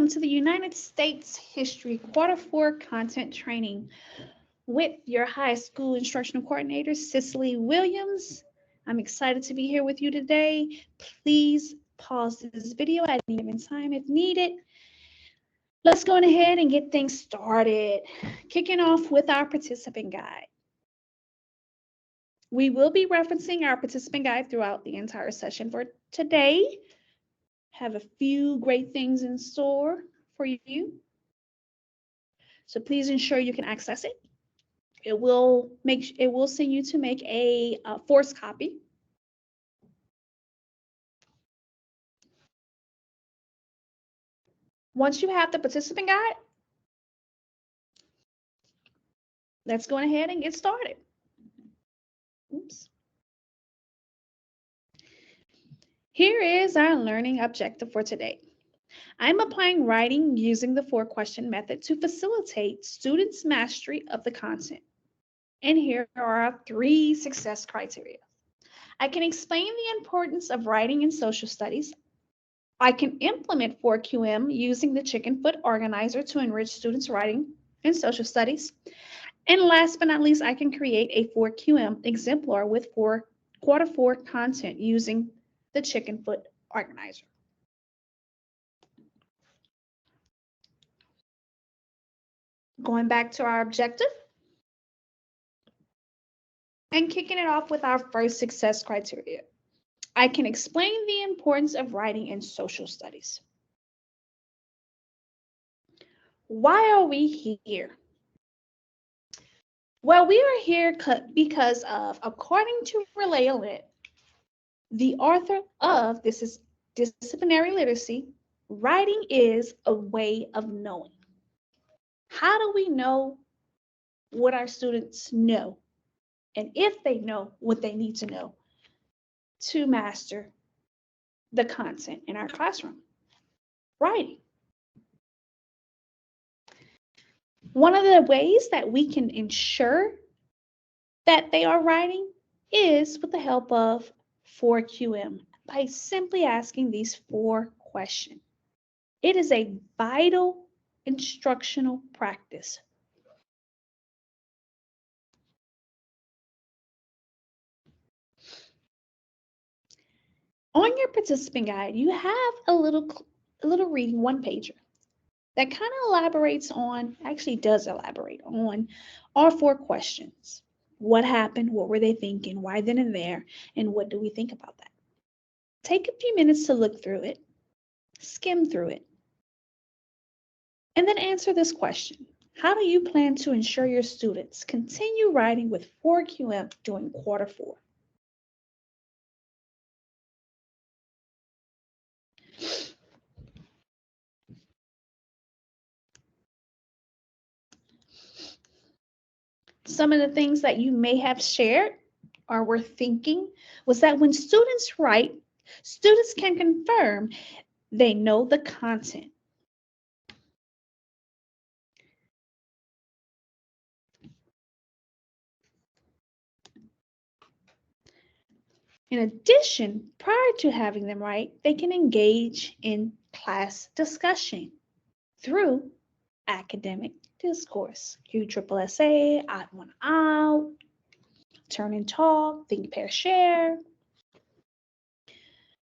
welcome to the United States History Quarter 4 content training with your high school instructional coordinator, Cicely Williams. I'm excited to be here with you today. Please pause this video at any given time if needed. Let's go ahead and get things started. Kicking off with our participant guide. We will be referencing our participant guide throughout the entire session for today. Have a few great things in store for you. So please ensure you can access it. It will send you to make a forced copy. Once you have the participant guide, let's go ahead and get started. Oops. Here is our learning objective for today. I'm applying writing using the 4-question method to facilitate students' mastery of the content. And here are our 3 success criteria. I can explain the importance of writing in social studies. I can implement 4QM using the Chicken Foot Organizer to enrich students' writing in social studies. And last but not least, I can create a 4QM exemplar with quarter 4 content using the Chicken Foot Organizer. Going back to our objective and kicking it off with our first success criteria. I can explain the importance of writing in social studies. Why are we here? Well, we are here because of, according to Relay Lit, the author of This is Disciplinary Literacy, writing is a way of knowing. How do we know what our students know? And if they know what they need to know to master the content in our classroom? Writing. One of the ways that we can ensure that they are writing is with the help of 4QM by simply asking these 4 questions. It is a vital instructional practice. On your participant guide, you have a little reading 1-pager that kind of elaborates on, actually does elaborate on our 4 questions. What happened? What were they thinking? Why then and there? And what do we think about that? Take a few minutes to look through it, skim through it, and then answer this question. How do you plan to ensure your students continue writing with 4QM during quarter 4? Some of the things that you may have shared or were thinking was that when students write, students can confirm they know the content. In addition, prior to having them write, they can engage in class discussion through academic discourse. QSSA, Odd One Out, Turn and Talk, Think, Pair, Share.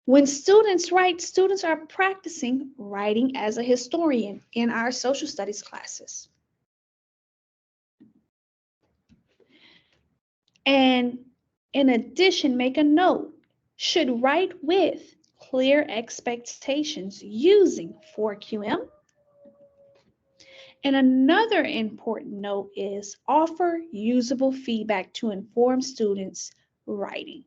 When students write, students are practicing writing as a historian in our social studies classes. And in addition, make a note, should write with clear expectations using 4QM. And another important note is offer usable feedback to inform students' writing.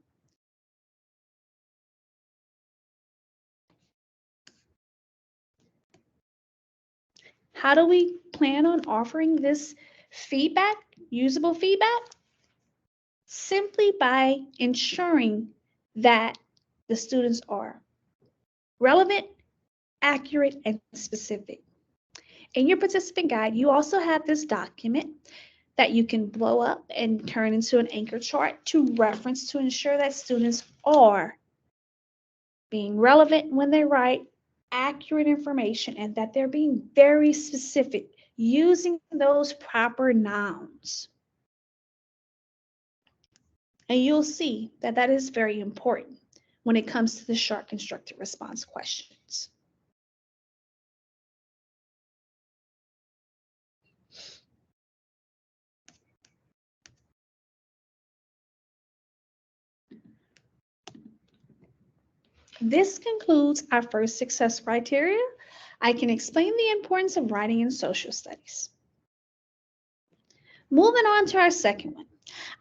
How do we plan on offering this feedback, usable feedback? Simply by ensuring that the students are relevant, accurate, and specific. In your participant guide, you also have this document that you can blow up and turn into an anchor chart to reference to ensure that students are being relevant when they write, accurate information and that they're being very specific, using those proper nouns. And you'll see that that is very important when it comes to the short constructed response questions. This concludes our first success criteria. I can explain the importance of writing in social studies. Moving on to our second one.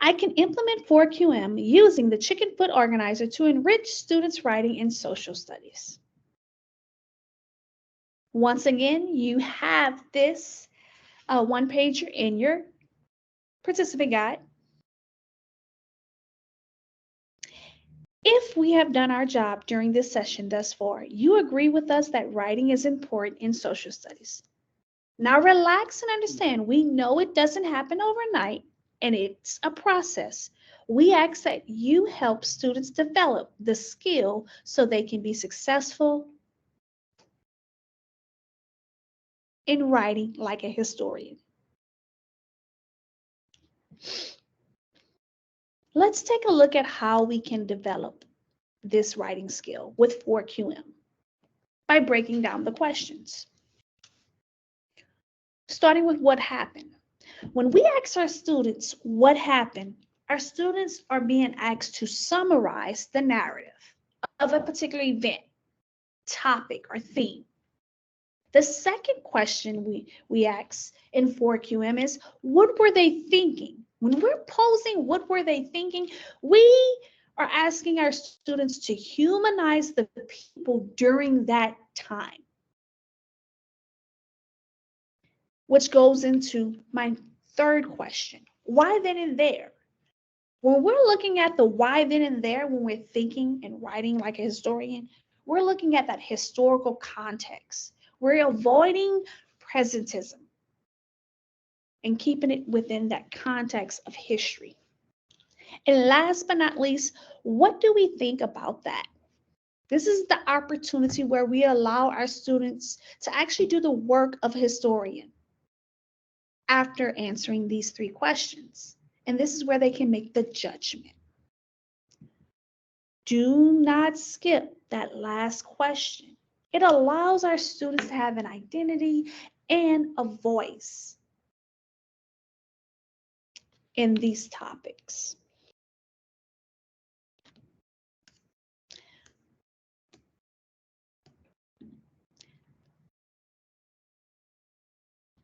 I can implement 4QM using the chicken foot organizer to enrich students' writing in social studies. Once again, you have this one pager in your participant guide. If we have done our job during this session thus far, you agree with us that writing is important in social studies. Now relax and understand, we know it doesn't happen overnight and it's a process. We ask that you help students develop the skill so they can be successful in writing like a historian. Let's take a look at how we can develop this writing skill with 4QM by breaking down the questions. Starting with what happened. When we ask our students what happened, our students are being asked to summarize the narrative of a particular event, topic, or theme. The second question we ask in 4QM is, what were they thinking? When we're posing what were they thinking, we are asking our students to humanize the people during that time. Which goes into my third question. Why then and there? When we're looking at the why then and there, when we're thinking and writing like a historian, we're looking at that historical context. We're avoiding presentism and keeping it within that context of history. And last but not least, what do we think about that? This is the opportunity where we allow our students to actually do the work of a historian after answering these three questions. And this is where they can make the judgment. Do not skip that last question. It allows our students to have an identity and a voice in these topics.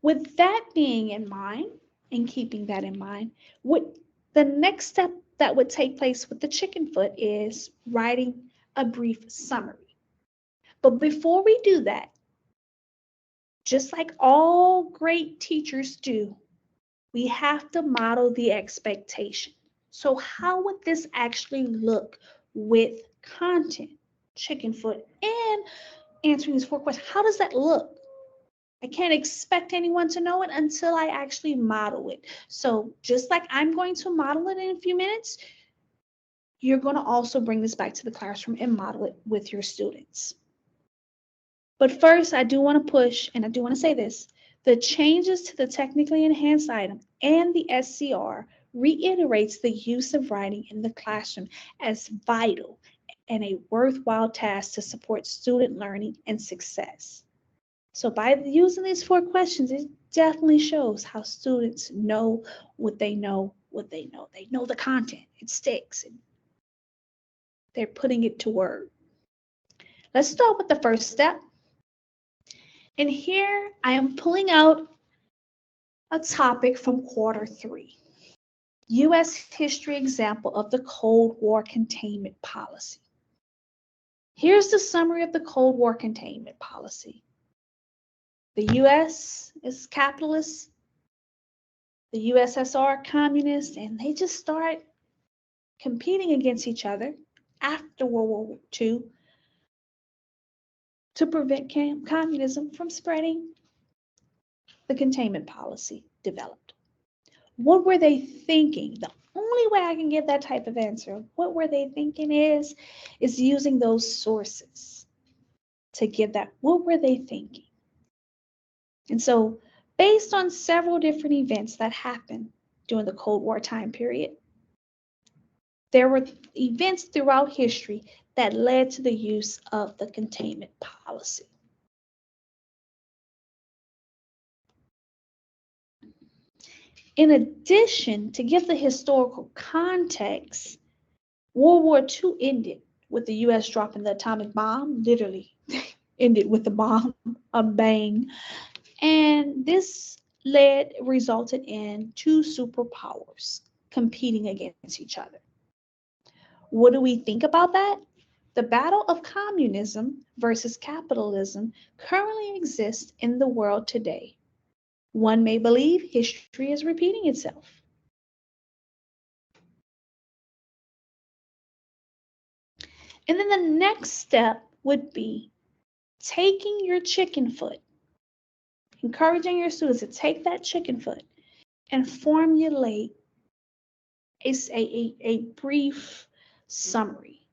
With that being in mind and keeping that in mind, what the next step that would take place with the chicken foot is writing a brief summary. But before we do that, just like all great teachers do, we have to model the expectation. So how would this actually look with content, chicken foot, and answering these 4 questions? How does that look? I can't expect anyone to know it until I actually model it. So just like I'm going to model it in a few minutes, you're going to also bring this back to the classroom and model it with your students. But first, I do want to push, and I do want to say this, the changes to the technically enhanced item and the SCR reiterates the use of writing in the classroom as vital and a worthwhile task to support student learning and success. So by using these 4 questions, it definitely shows how students know what they know, what they know. They know the content, it sticks, and they're putting it to word. Let's start with the first step. And here I am pulling out a topic from quarter 3, U.S. history example of the Cold War containment policy. Here's the summary of the Cold War containment policy. The U.S. is capitalist, the USSR communist, and they just start competing against each other after World War II to prevent communism from spreading. The containment policy developed. What were they thinking? The only way I can give that type of answer, what were they thinking is using those sources. to give that, what were they thinking? And so, based on several different events that happened during the Cold War time period, there were events throughout history that led to the use of the containment policy. In addition, to give the historical context, World War II ended with the US dropping the atomic bomb, literally ended with the bomb, a bang. And this resulted in two superpowers competing against each other. What do we think about that? The battle of communism versus capitalism currently exists in the world today. One may believe history is repeating itself. And then the next step would be taking your chicken foot, encouraging your students to take that chicken foot and formulate a brief summary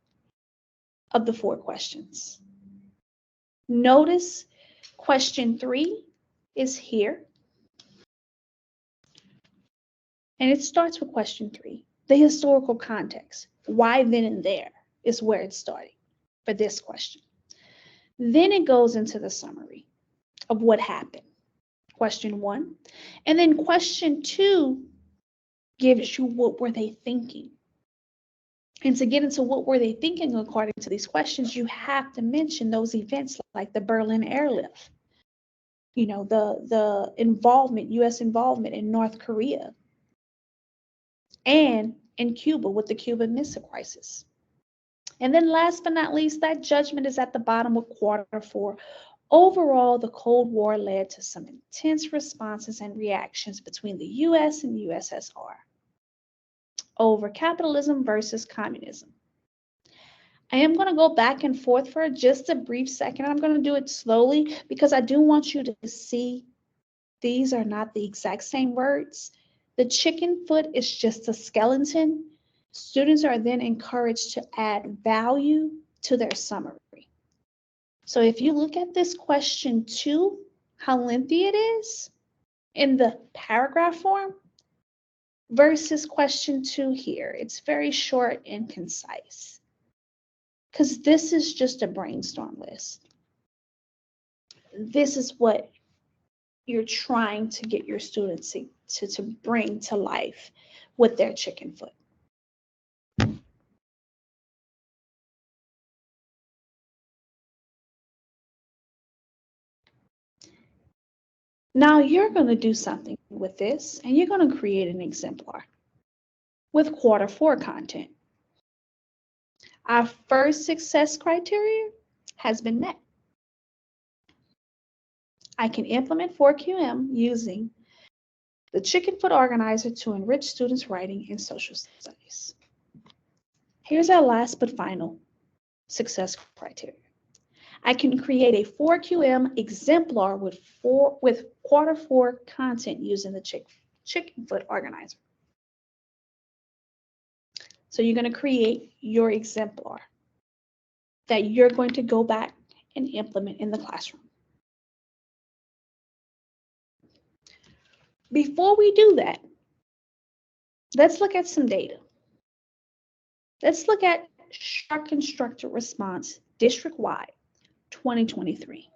of the 4 questions. Notice question 3 is here. And it starts with question 3, the historical context. Why then and there is where it's starting for this question. Then it goes into the summary of what happened, question 1. And then question 2 gives you what were they thinking. And to get into what were they thinking according to these questions, you have to mention those events like the Berlin airlift, the involvement, US involvement in North Korea, and in Cuba with the Cuban Missile Crisis. And then last but not least, that judgment is at the bottom of quarter 4. Overall, the Cold War led to some intense responses and reactions between the US and USSR over capitalism versus communism. I am going to go back and forth for just a brief second. I'm going to do it slowly because I do want you to see these are not the exact same words. The chicken foot is just a skeleton. Students are then encouraged to add value to their summary. So if you look at this question 2, how lengthy it is in the paragraph form versus question 2 here, it's very short and concise. Because this is just a brainstorm list. This is what you're trying to get your students to bring to life with their chicken foot. Now you're going to do something with this, and you're going to create an exemplar with quarter 4 content. Our first success criteria has been met. I can implement 4QM using the Chicken Foot Organizer to enrich students' writing in social studies. Here's our last but final success criteria. I can create a 4QM exemplar with quarter 4 content using the Chicken Foot Organizer. So you're going to create your exemplar that you're going to go back and implement in the classroom. Before we do that, let's look at some data. Let's look at Shark Constructed Response district-wide 2023.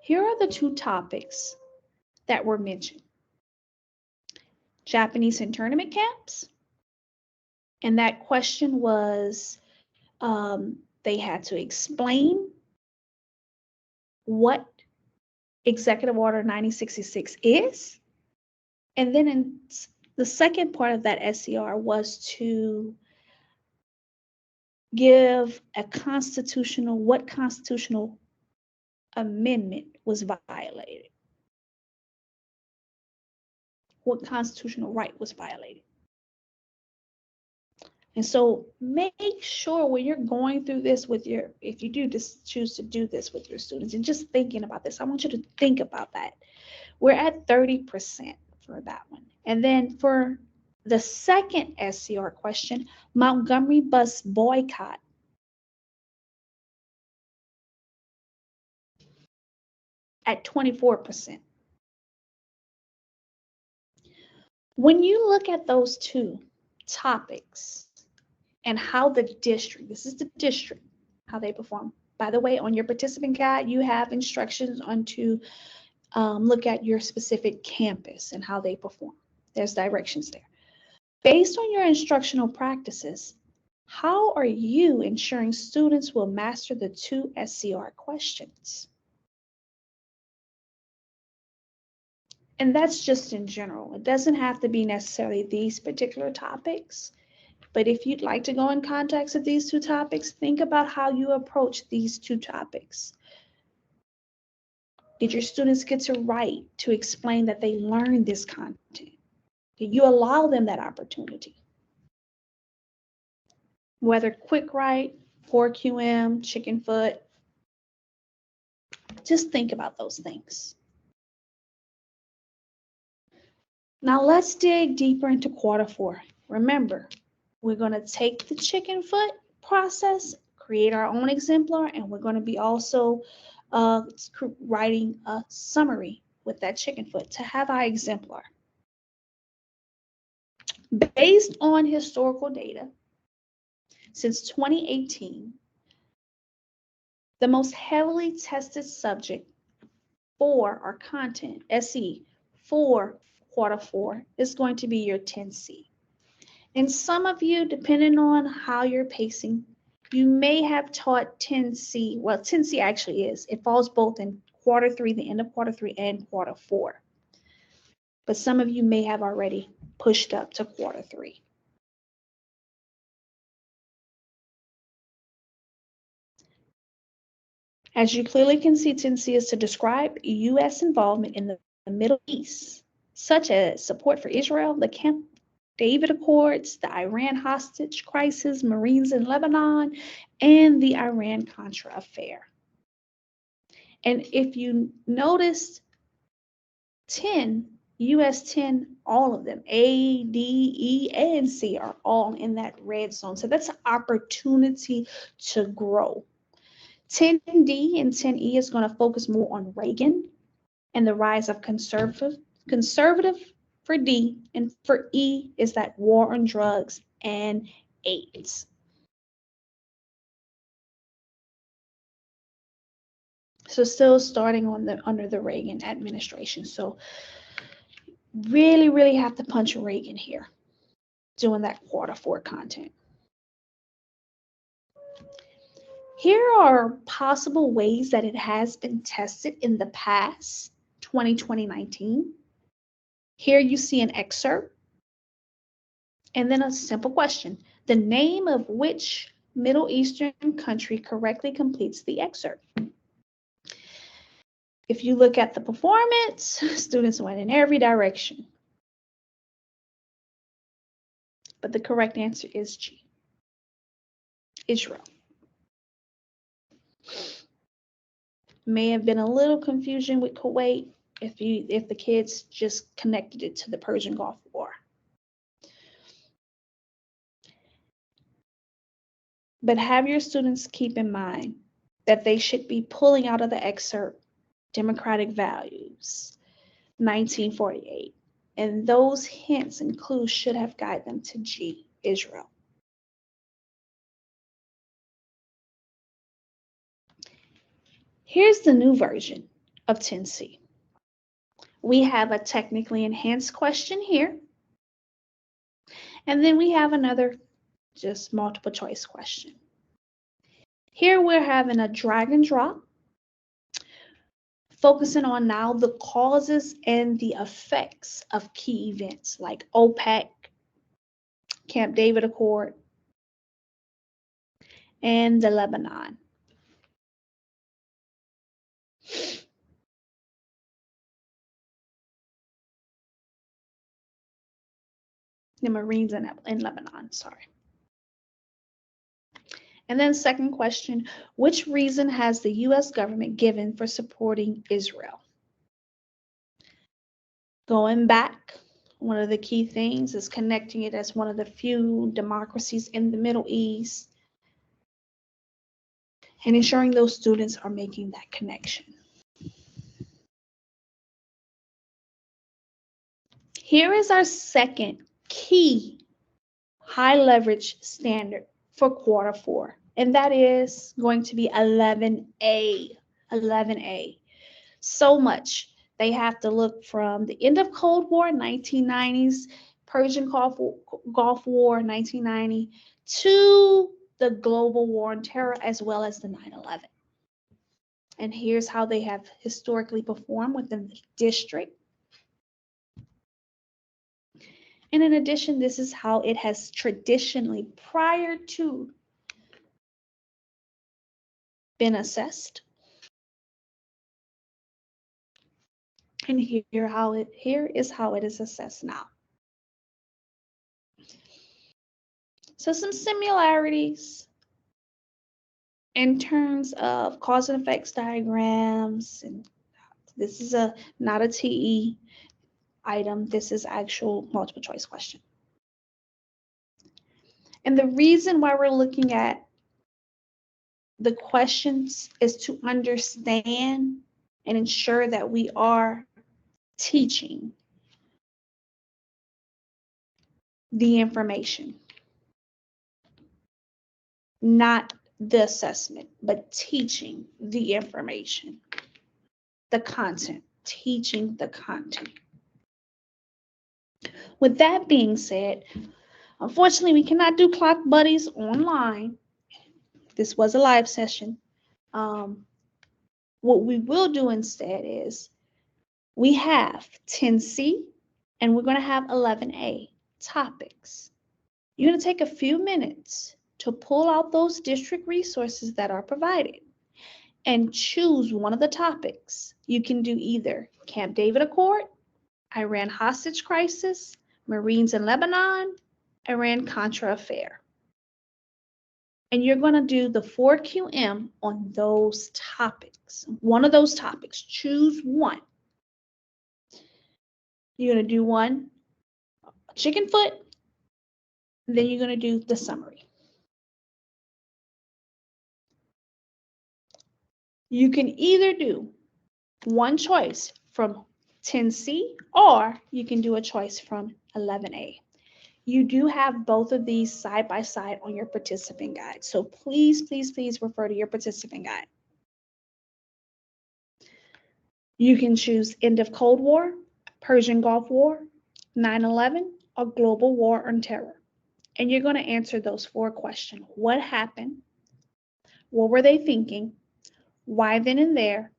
Here are the 2 topics that were mentioned. Japanese internment camps. And that question was, they had to explain what Executive Order 9066 is. And then in the second part of that SCR was to give what constitutional amendment was violated. What constitutional right was violated. And so make sure when you're going through this if you do choose to do this with your students and just thinking about this, I want you to think about that. We're at 30% for that one. And then for the second SCR question, Montgomery bus boycott. at 24%. When you look at those two topics and how the district, this is the district, how they perform. By the way, on your participant guide, you have instructions on to look at your specific campus and how they perform. There's directions there. Based on your instructional practices, how are you ensuring students will master the two SCR questions? And that's just in general. It doesn't have to be necessarily these particular topics. But if you'd like to go in context of these two topics, think about how you approach these two topics. Did your students get to write to explain that they learned this content? Did you allow them that opportunity? Whether quick write, 4QM, chicken foot, just think about those things. Now let's dig deeper into quarter four. Remember, we're going to take the chicken foot process, create our own exemplar, and we're going to be also writing a summary with that chicken foot to have our exemplar. Based on historical data, since 2018, the most heavily tested subject for our content, SE, for quarter four is going to be your 10C. And some of you, depending on how you're pacing, you may have taught 10C. Well, 10C actually is. It falls both in quarter three, the end of quarter three, and quarter four. But some of you may have already pushed up to quarter three. As you clearly can see, 10C is to describe U.S. involvement in the Middle East, such as support for Israel, the Camp David Accords, the Iran hostage crisis, Marines in Lebanon, and the Iran-Contra affair. And if you noticed, 10, US 10, all of them, A, D, E, and C are all in that red zone. So that's an opportunity to grow. 10D and 10E is going to focus more on Reagan and the rise of conservative for D, and for E is that war on drugs and AIDS. So still starting on under the Reagan administration. So really, really have to punch Reagan here, doing that quarter four content. Here are possible ways that it has been tested in the past, 2019. Here you see an excerpt and then a simple question. The name of which Middle Eastern country correctly completes the excerpt? If you look at the performance, students went in every direction. But the correct answer is G, Israel. May have been a little confusion with Kuwait if the kids just connected it to the Persian Gulf War. But have your students keep in mind that they should be pulling out of the excerpt democratic values, 1948. And those hints and clues should have guided them to G, Israel. Here's the new version of 10C. We have a technically enhanced question here. And then we have another just multiple choice question. Here we're having a drag and drop, focusing on now the causes and the effects of key events like OPEC, Camp David Accord, and the Lebanon. The Marines in Lebanon, sorry. And then second question, which reason has the US government given for supporting Israel? Going back, one of the key things is connecting it as one of the few democracies in the Middle East and ensuring those students are making that connection. Here is our second key high leverage standard for quarter four, and that is going to be 11A. 11A. So much. They have to look from the end of Cold War, 1990s, Persian Gulf War, 1990, to the global war on terror, as well as the 9/11. And here's how they have historically performed within the district. And in addition, this is how it has traditionally, prior to, been assessed. And here is how it is assessed now. So some similarities in terms of cause and effects diagrams, and this is not a TE item, this is actual multiple choice question. And the reason why we're looking at the questions is to understand and ensure that we are teaching the information, not the assessment, but teaching the information, the content, teaching the content. With that being said, unfortunately, we cannot do Clock Buddies online. This was a live session. What we will do instead is we have 10C and we're going to have 11A topics. You're going to take a few minutes to pull out those district resources that are provided and choose one of the topics. You can do either Camp David Accord, Iran hostage crisis, Marines in Lebanon, Iran-Contra affair. And you're going to do the 4QM on those topics. One of those topics, choose one. You're going to do one chicken foot, then you're going to do the summary. You can either do one choice from 10C or you can do a choice from 11A. You do have both of these side by side on your participant guide. So please, please, please refer to your participant guide. You can choose end of Cold War, Persian Gulf War, 9/11, or global war on terror. And you're going to answer those 4 questions. What happened? What were they thinking? Why then and there?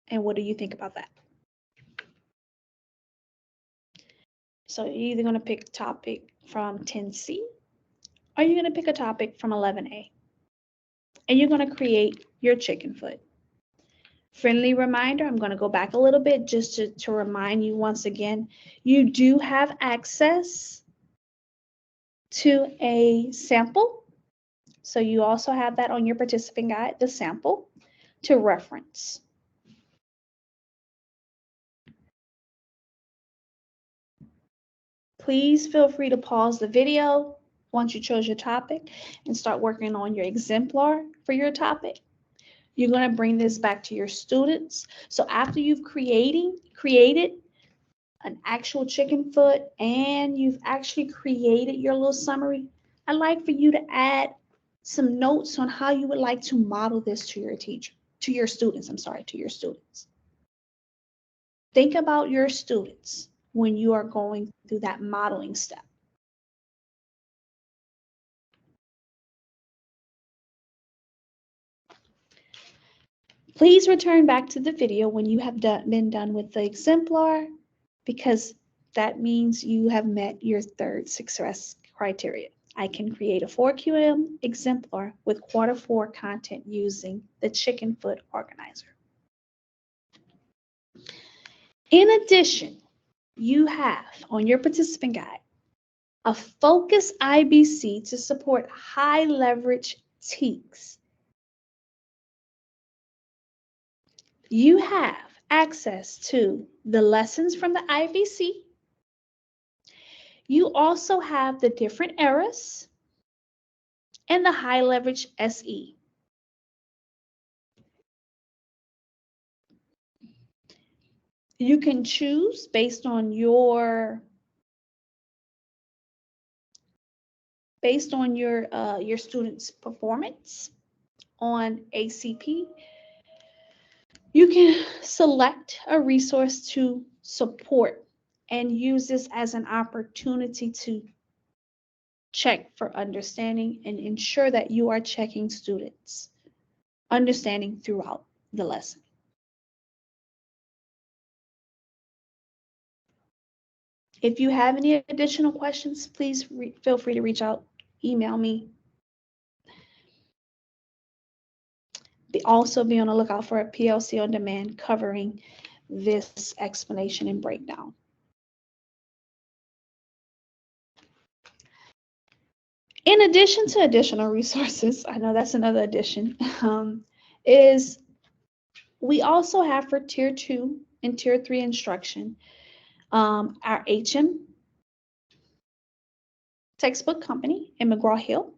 And what do you think about that? So you're either going to pick a topic from 10C or you're going to pick a topic from 11A. And you're going to create your chicken foot. Friendly reminder, I'm going to go back a little bit just to remind you once again, you do have access to a sample. So you also have that on your participant guide, the sample to reference. Please feel free to pause the video once you chose your topic and start working on your exemplar for your topic. You're going to bring this back to your students. So after you've created an actual chicken foot and you've actually created your little summary, I'd like for you to add some notes on how you would like to model this to your students. Think about your students when you are going through that modeling step. Please return back to the video when you have been done with the exemplar, because that means you have met your 3rd success criteria. I can create a 4QM exemplar with quarter 4 content using the chicken foot organizer. In addition, you have on your participant guide a focus IBC to support high leverage TEKS. You have access to the lessons from the IBC. You also have the different eras and the high leverage SE. You can choose based on your student's performance on ACP. You can select a resource to support and use this as an opportunity to check for understanding and ensure that you are checking students' understanding throughout the lesson. If you have any additional questions, please feel free to reach out, email me. Also be on the lookout for a PLC on demand covering this explanation and breakdown. In addition to additional resources, I know that's another addition, is we also have for Tier 2 and Tier 3 instruction, our HM textbook company in McGraw-Hill.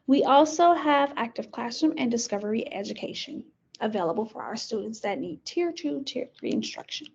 We also have Active Classroom and Discovery Education available for our students that need Tier 2, Tier 3 instruction.